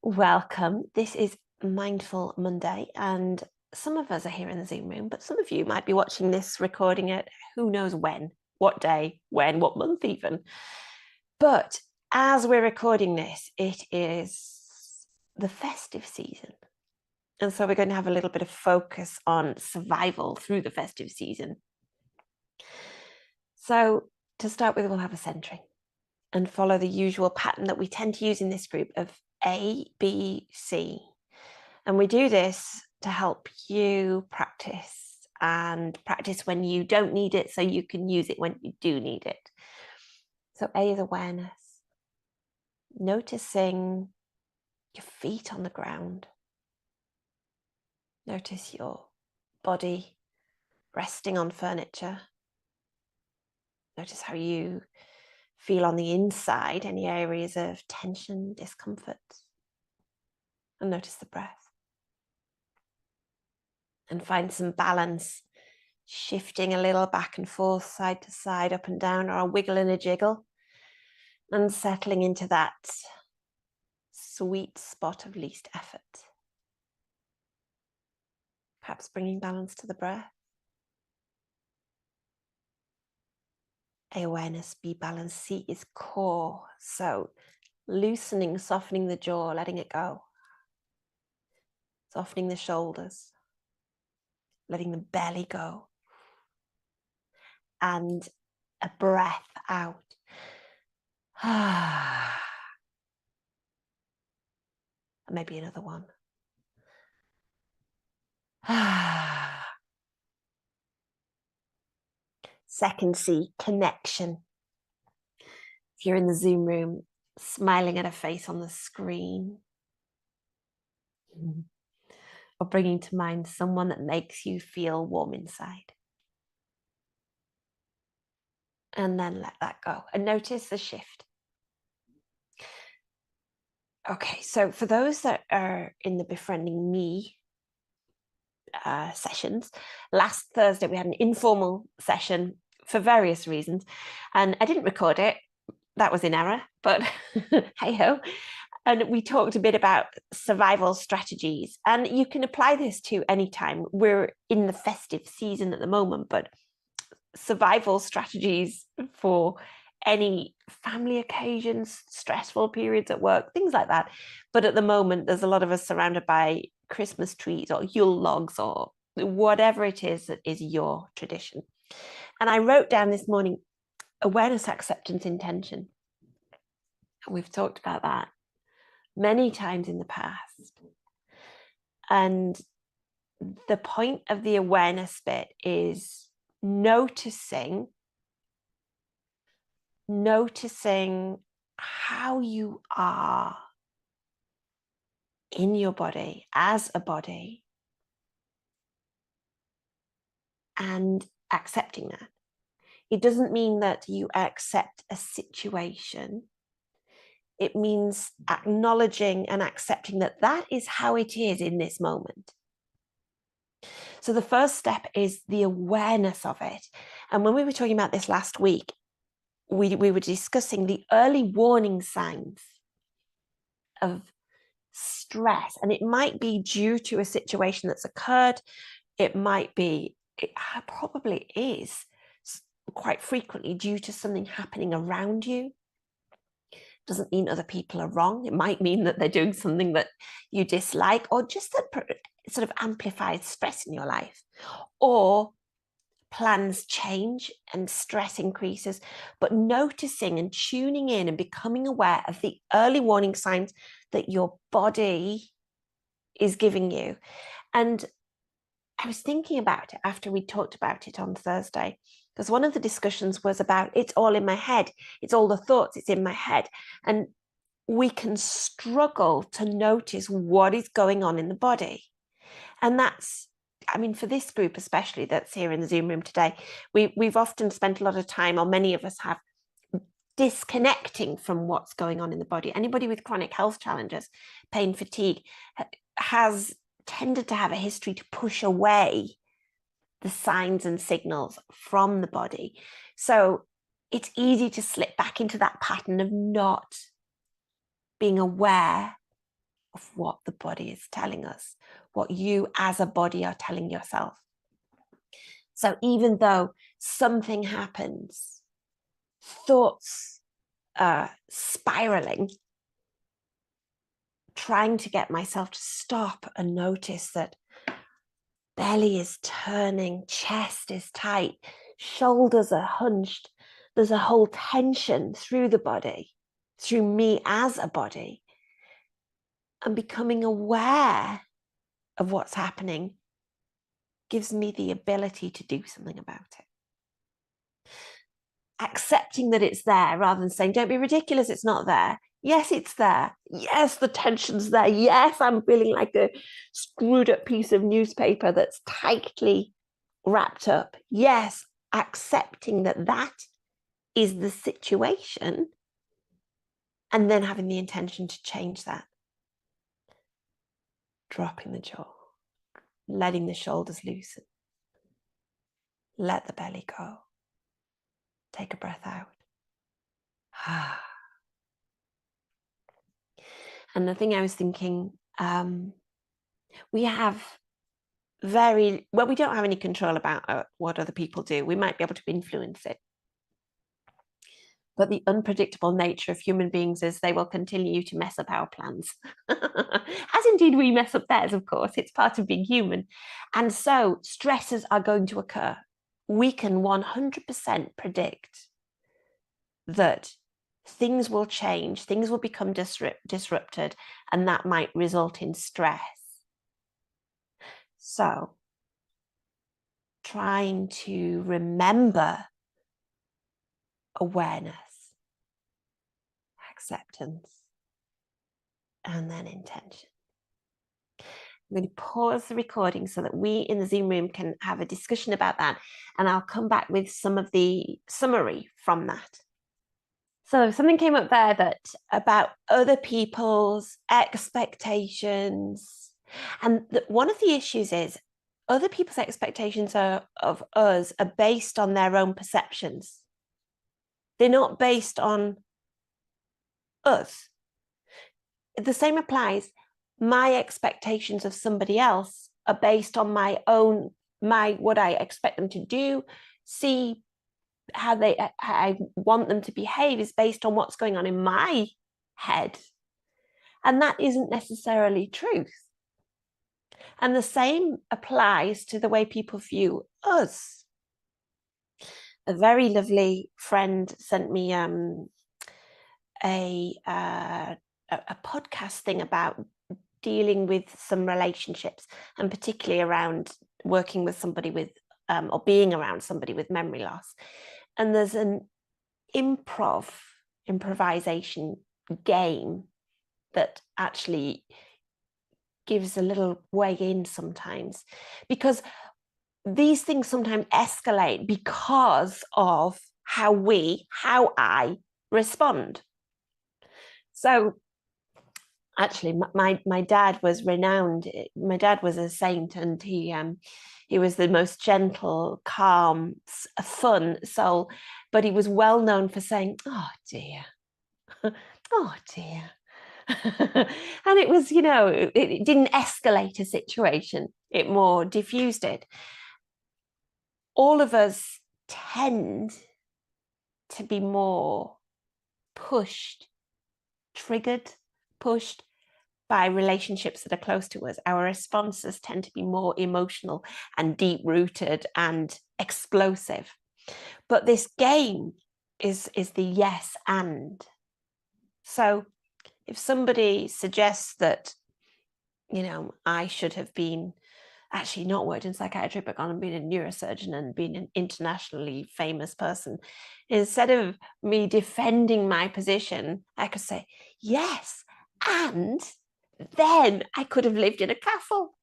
Welcome. This is Mindful Monday, and some of us are here in the Zoom room, but some of you might be watching this recording at who knows when, what day, when, what month even. But as we're recording this, it is the festive season. And so we're going to have a little bit of focus on survival through the festive season. So to start with, we'll have a centering and follow the usual pattern that we tend to use in this group of A, B, C. And we do this to help you practice and practice when you don't need it so you can use it when you do need it. So A is awareness, noticing your feet on the ground. Notice your body resting on furniture. Notice how you feel on the inside, any areas of tension, discomfort. And notice the breath. And find some balance, shifting a little back and forth, side to side, up and down, or a wiggle and a jiggle, and settling into that sweet spot of least effort. Perhaps bringing balance to the breath. Awareness, be balance. C is core. So loosening, softening the jaw, letting it go. Softening the shoulders, letting the belly go. And a breath out. Maybe another one. Second C, connection. If you're in the Zoom room, smiling at a face on the screen, or bringing to mind someone that makes you feel warm inside. And then let that go and notice the shift. Okay, so for those that are in the Befriending Me sessions, last Thursday we had an informal session for various reasons, and I didn't record it. That was in error, but hey ho. And we talked a bit about survival strategies, and you can apply this to any time. We're in the festive season at the moment, but survival strategies for any family occasions, stressful periods at work, things like that. But at the moment, there's a lot of us surrounded by Christmas trees or Yule logs or whatever it is that is your tradition. And I wrote down this morning, awareness, acceptance, intention. And we've talked about that many times in the past. And the point of the awareness bit is noticing how you are in your body as a body and accepting that. It doesn't mean that you accept a situation. It means acknowledging and accepting that that is how it is in this moment. So the first step is the awareness of it. And when we were talking about this last week, we were discussing the early warning signs of stress. And it might be due to a situation that's occurred. It probably is quite frequently due to something happening around you. Doesn't mean other people are wrong. It might mean that they're doing something that you dislike, or just that sort of amplifies stress in your life. Or plans change and stress increases, but noticing and tuning in and becoming aware of the early warning signs that your body is giving you. And I was thinking about it after we talked about it on Thursday, because one of the discussions was about it's all in my head. It's all the thoughts, it's in my head. And we can struggle to notice what is going on in the body. And that's, I mean, for this group especially that's here in the Zoom room today, we've often spent a lot of time, or many of us have, disconnecting from what's going on in the body. Anybody with chronic health challenges, pain, fatigue, has tended to have a history to push away the signs and signals from the body. So it's easy to slip back into that pattern of not being aware of what the body is telling us, what you as a body are telling yourself. So even though something happens, thoughts are spiraling, trying to get myself to stop and notice that belly is turning, chest is tight, shoulders are hunched. There's a whole tension through the body, through me as a body. And becoming aware of what's happening gives me the ability to do something about it. Accepting that it's there rather than saying, don't be ridiculous, it's not there. Yes, it's there. Yes, the tension's there. Yes, I'm feeling like a screwed up piece of newspaper that's tightly wrapped up. Yes, accepting that that is the situation and then having the intention to change that. Dropping the jaw, letting the shoulders loosen. Let the belly go. Take a breath out. And the thing I was thinking, we have we don't have any control about what other people do. We might be able to influence it. But the unpredictable nature of human beings is they will continue to mess up our plans. As indeed we mess up theirs, of course. It's part of being human. And so stresses are going to occur. We can 100% predict that things will change, things will become disrupted, and that might result in stress. So trying to remember awareness, acceptance, and then intention. I'm going to pause the recording so that we in the Zoom room can have a discussion about that, and I'll come back with some of the summary from that. So something came up there that about other people's expectations, and one of the issues is other people's expectations of us are based on their own perceptions. They're not based on us. The same applies. My expectations of somebody else are based on what I expect them to do, see how I want them to behave is based on what's going on in my head. And that isn't necessarily truth. And the same applies to the way people view us. A very lovely friend sent me a podcast thing about dealing with some relationships, and particularly around working with somebody with or being around somebody with memory loss. And there's an improvisation game that actually gives a little way in sometimes, because these things sometimes escalate because of how I respond. So actually, my dad was renowned. My dad was a saint, and he was the most gentle, calm, fun soul, but he was well known for saying, "Oh dear, oh dear," and it was, it didn't escalate a situation; it more diffused it. All of us tend to be more triggered, pushed by relationships that are close to us. Our responses tend to be more emotional and deep-rooted and explosive. But this game is the yes and. So if somebody suggests that, I should have been actually not worked in psychiatry, but gone and been a neurosurgeon and been an internationally famous person, instead of me defending my position, I could say, yes, and then I could have lived in a castle.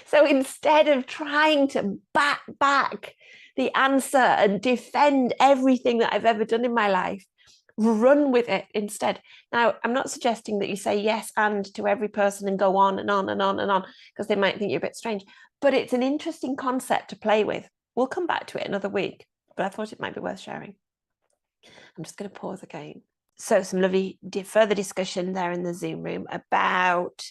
So instead of trying to back the answer and defend everything that I've ever done in my life, run with it instead. Now, I'm not suggesting that you say yes and to every person and go on and on and on and on, because they might think you're a bit strange, but it's an interesting concept to play with. We'll come back to it another week, but I thought it might be worth sharing. I'm just going to pause again. So some lovely further discussion there in the Zoom room about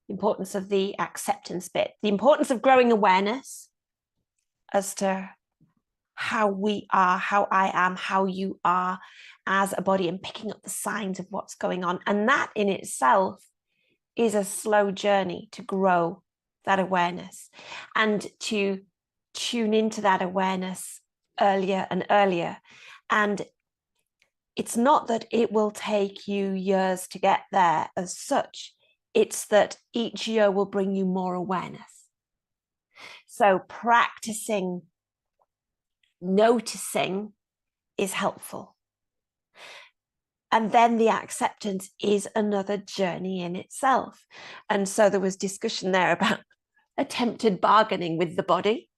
the importance of the acceptance bit, the importance of growing awareness as to how we are, how I am, how you are as a body, and picking up the signs of what's going on. And that in itself is a slow journey to grow that awareness and to tune into that awareness earlier and earlier. And it's not that it will take you years to get there as such. It's that each year will bring you more awareness. So practicing noticing is helpful. And then the acceptance is another journey in itself. And so there was discussion there about attempted bargaining with the body.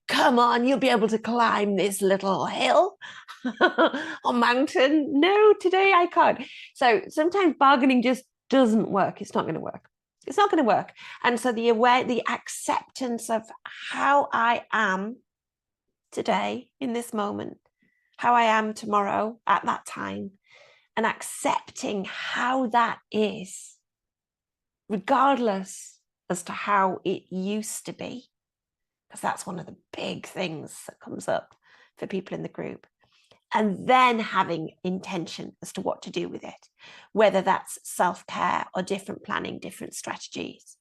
Come on, you'll be able to climb this little hill or mountain. No, today I can't. So sometimes bargaining just doesn't work. It's not going to work. It's not going to work. And so the acceptance of how I am today in this moment, how I am tomorrow at that time, and accepting how that is, regardless as to how it used to be, because that's one of the big things that comes up for people in the group. And then having intention as to what to do with it, whether that's self-care or different planning, different strategies.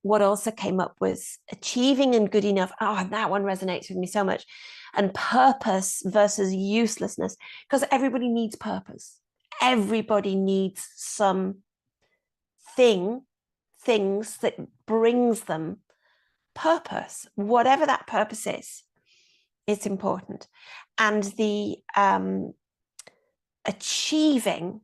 What also came up was achieving and good enough. Oh, that one resonates with me so much. And purpose versus uselessness, because everybody needs purpose. Everybody needs some things that brings them purpose, whatever that purpose is. It's important. And the achieving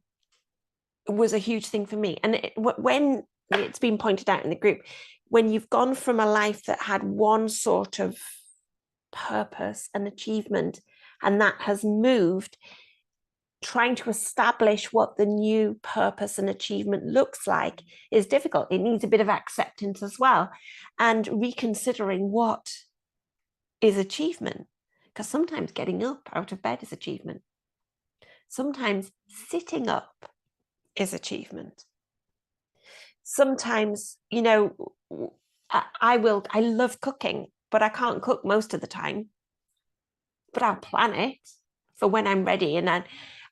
was a huge thing for me. And when it's been pointed out in the group, when you've gone from a life that had one sort of purpose and achievement, and that has moved, trying to establish what the new purpose and achievement looks like is difficult. It needs a bit of acceptance as well, and reconsidering what is achievement. Because sometimes getting up out of bed is achievement. Sometimes sitting up is achievement. Sometimes, you know, I love cooking, but I can't cook most of the time. But I'll plan it for when I'm ready. And then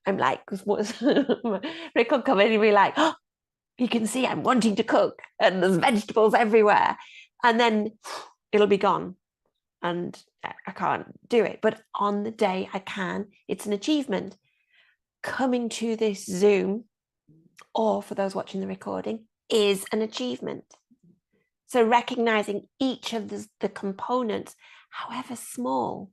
I'm like, Rick will come in and be like, oh, you can see I'm wanting to cook and there's vegetables everywhere. And then it'll be gone. And I can't do it. But on the day I can, it's an achievement. Coming to this Zoom, or for those watching the recording, is an achievement. So recognizing each of the components, however small,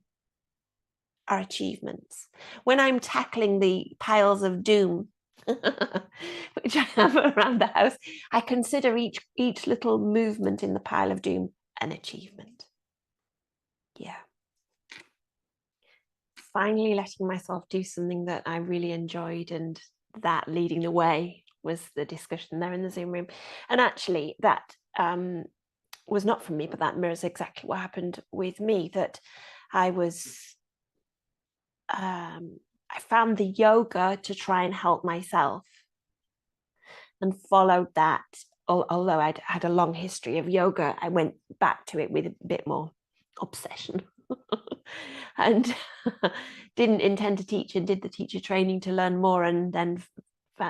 are achievements. When I'm tackling the piles of doom, which I have around the house, I consider each little movement in the pile of doom an achievement. Yeah. Finally letting myself do something that I really enjoyed, and that leading the way was the discussion there in the Zoom room. And actually that was not from me, but that mirrors exactly what happened with me, that I found the yoga to try and help myself, and followed that. Although I'd had a long history of yoga, I went back to it with a bit more obsession and didn't intend to teach, and did the teacher training to learn more, and then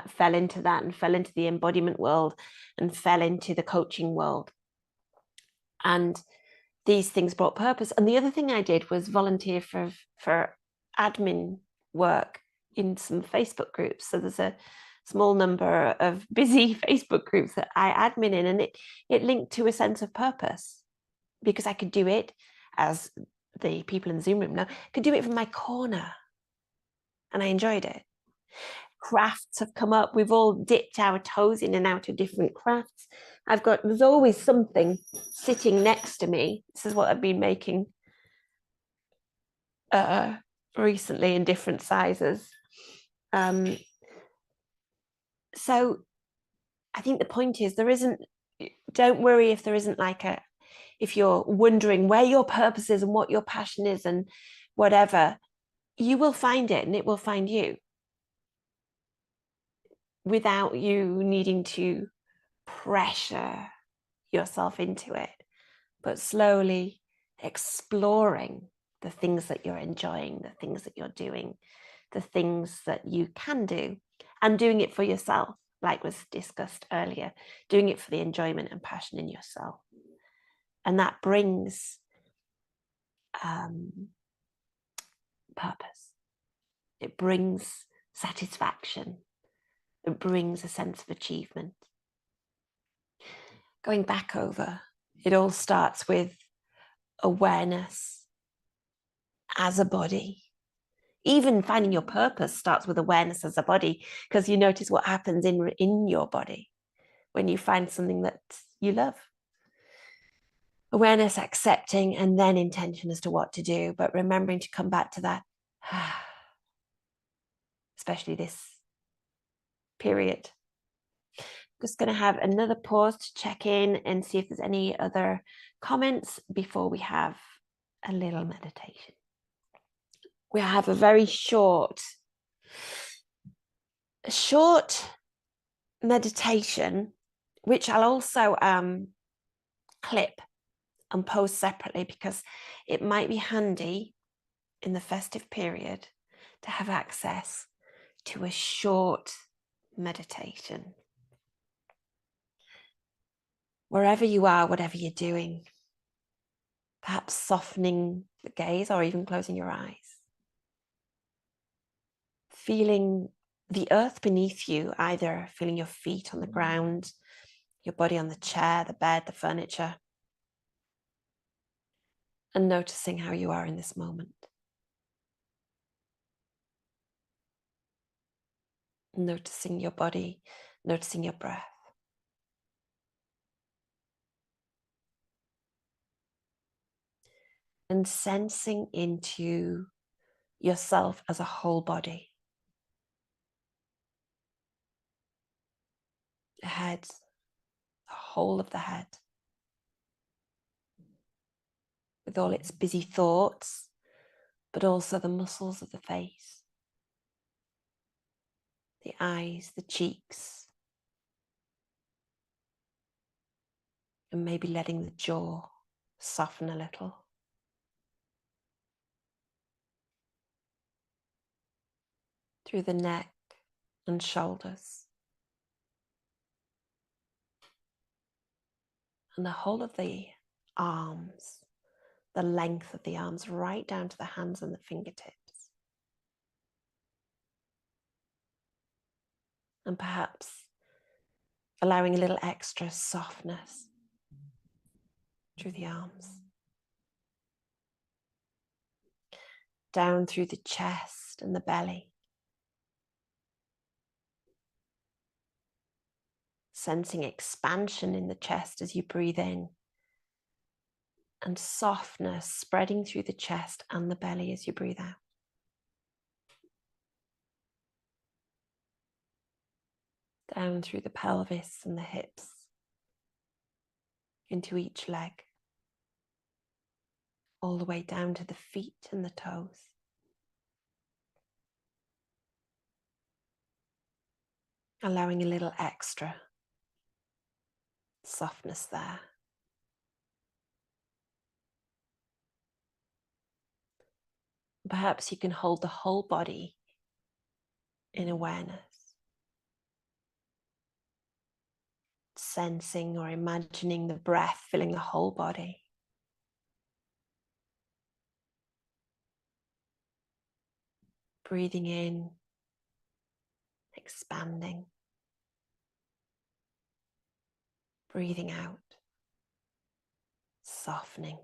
fell into that, and fell into the embodiment world, and fell into the coaching world. And these things brought purpose. And the other thing I did was volunteer for admin work in some Facebook groups. So there's a small number of busy Facebook groups that I admin in, and it linked to a sense of purpose, because I could do it, as the people in the Zoom room know, could do it from my corner, and I enjoyed it. Crafts have come up. We've all dipped our toes in and out of different crafts. There's always something sitting next to me. This is what I've been making recently in different sizes. So I think the point is, don't worry if there isn't if you're wondering where your purpose is and what your passion is and whatever, you will find it and it will find you without you needing to pressure yourself into it, but slowly exploring the things that you're enjoying, the things that you're doing, the things that you can do, and doing it for yourself, like was discussed earlier, doing it for the enjoyment and passion in yourself. And that brings purpose. It brings satisfaction. It brings a sense of achievement. Going back over, it all starts with awareness as a body. Even finding your purpose starts with awareness as a body, because you notice what happens in your body when you find something that you love. Awareness, accepting, and then intention as to what to do, but remembering to come back to that, especially this period. Just going to have another pause to check in and see if there's any other comments before we have a little meditation. We have a very short meditation, which I'll also clip and post separately, because it might be handy in the festive period to have access to a short meditation. Wherever you are, whatever you're doing, perhaps softening the gaze or even closing your eyes. Feeling the earth beneath you, either feeling your feet on the ground, your body on the chair, the bed, the furniture, and noticing how you are in this moment. Noticing your body, noticing your breath. And sensing into yourself as a whole body. The head, the whole of the head, with all its busy thoughts, but also the muscles of the face, the eyes, the cheeks, and maybe letting the jaw soften a little. Through the neck and shoulders, and the whole of the arms, the length of the arms right down to the hands and the fingertips. And perhaps allowing a little extra softness through the arms. Down through the chest and the belly. Sensing expansion in the chest as you breathe in, and softness spreading through the chest and the belly as you breathe out. Down through the pelvis and the hips, into each leg, all the way down to the feet and the toes. Allowing a little extra softness there. Perhaps you can hold the whole body in awareness, sensing or imagining the breath filling the whole body. Breathing in, expanding. Breathing out, softening.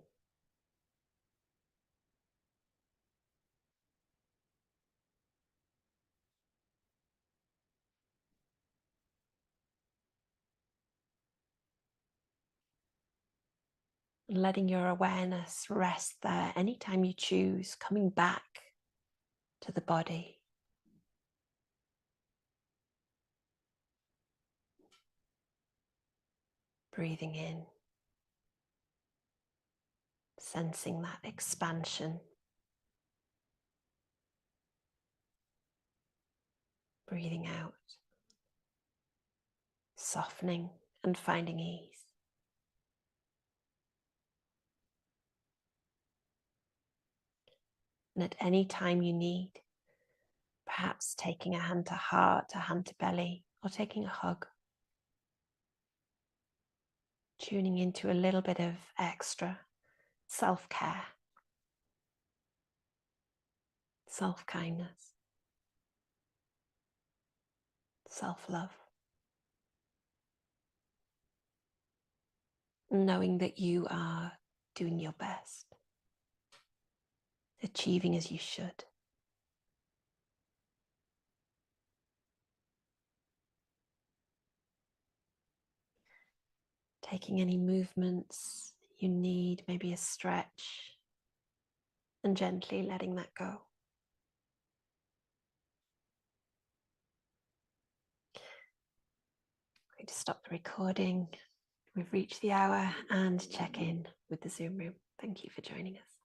Letting your awareness rest there anytime you choose, coming back to the body. Breathing in, sensing that expansion. breathing out, softening and finding ease. And at any time you need, perhaps taking a hand to heart, a hand to belly, or taking a hug, tuning into a little bit of extra self-care, self-kindness, self-love, knowing that you are doing your best, achieving as you should. Taking any movements you need, maybe a stretch, and gently letting that go. I'm going to stop the recording. We've reached the hour and check in with the Zoom room. Thank you for joining us.